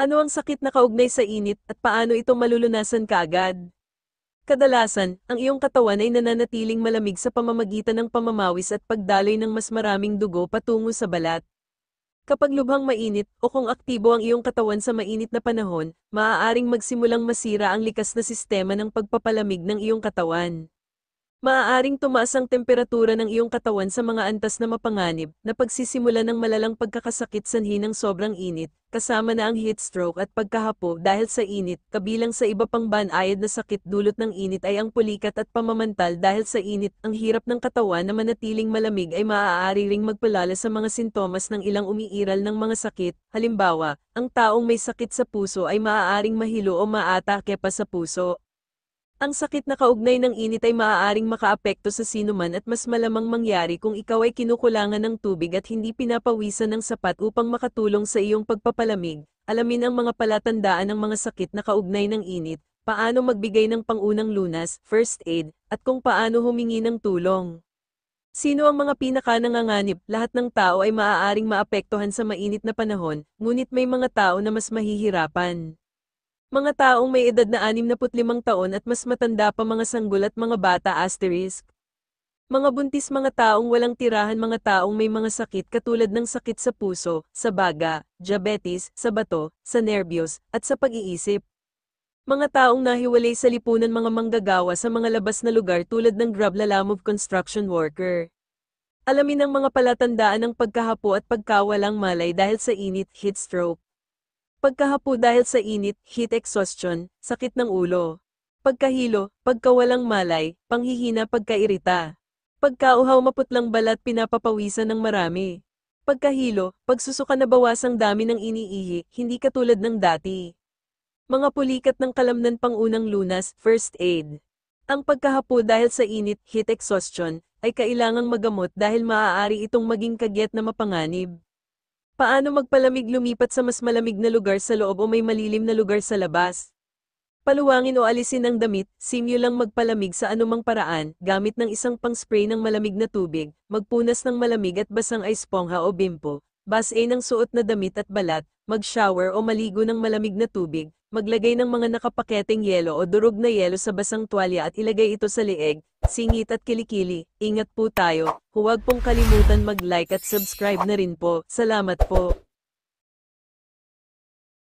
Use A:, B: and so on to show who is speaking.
A: Ano ang sakit na kaugnay sa init at paano ito malulunasan kaagad? Kadalasan, ang iyong katawan ay nananatiling malamig sa pamamagitan ng pamamawis at pagdaloy ng mas maraming dugo patungo sa balat. Kapag lubhang mainit o kung aktibo ang iyong katawan sa mainit na panahon, maaaring magsimulang masira ang likas na sistema ng pagpapalamig ng iyong katawan. Maaaring tumaas ang temperatura ng iyong katawan sa mga antas na mapanganib na pagsisimula ng malalang pagkakasakit sanhi ng sobrang init, kasama na ang heat stroke at pagkahapo dahil sa init, kabilang sa iba pang banayad na sakit dulot ng init ay ang pulikat at pamamantal dahil sa init. Ang hirap ng katawan na manatiling malamig ay maaari ring magpalala sa mga sintomas ng ilang umiiral ng mga sakit, halimbawa, ang taong may sakit sa puso ay maaaring mahilo o maatake pa sa puso. Ang sakit na kaugnay ng init ay maaaring makaapekto sa sinuman at mas malamang mangyari kung ikaw ay kinukulangan ng tubig at hindi pinapawisan ng sapat upang makatulong sa iyong pagpapalamig. Alamin ang mga palatandaan ng mga sakit na kaugnay ng init, paano magbigay ng pangunang lunas, first aid, at kung paano humingi ng tulong. Sino ang mga pinaka-nanganganib? Lahat ng tao ay maaaring maapektuhan sa mainit na panahon, ngunit may mga tao na mas mahihirapan. Mga taong may edad na 65 taon at mas matanda pa, mga sanggol at mga bata asterisk. Mga buntis, mga taong walang tirahan, mga taong may mga sakit katulad ng sakit sa puso, sa baga, diabetes, sa bato, sa nerbiyos, at sa pag-iisip. Mga taong nahiwalay sa lipunan, mga manggagawa sa mga labas na lugar tulad ng grablalamove construction worker. Alamin ang mga palatandaan ng pagkahapo at pagkawalang malay dahil sa init, heat stroke. Pagkahapo dahil sa init, heat exhaustion, sakit ng ulo. Pagkahilo, pagkawalang malay, panghihina, pagkairita. Pagkauhaw, maputlang balat, pinapapawisan ng marami. Pagkahilo, pagsusuka, na bawasang dami ng iniihi, hindi katulad ng dati. Mga pulikat ng kalamnan, pangunang lunas, first aid. Ang pagkahapo dahil sa init, heat exhaustion, ay kailangang magamot dahil maaari itong maging kagyat na mapanganib. Paano magpalamig? Lumipat sa mas malamig na lugar sa loob o may malilim na lugar sa labas. Paluwangin o alisin ang damit, simulang magpalamig sa anumang paraan, gamit ng isang pang-spray ng malamig na tubig, magpunas ng malamig at basang esponha o bimpo, base ng suot na damit at balat, mag-shower o maligo ng malamig na tubig, maglagay ng mga nakapaketeng yelo o durog na yelo sa basang tuwalya at ilagay ito sa leeg, singit at kilikili. Ingat po tayo, huwag pong kalimutan mag-like at subscribe na rin po. Salamat po.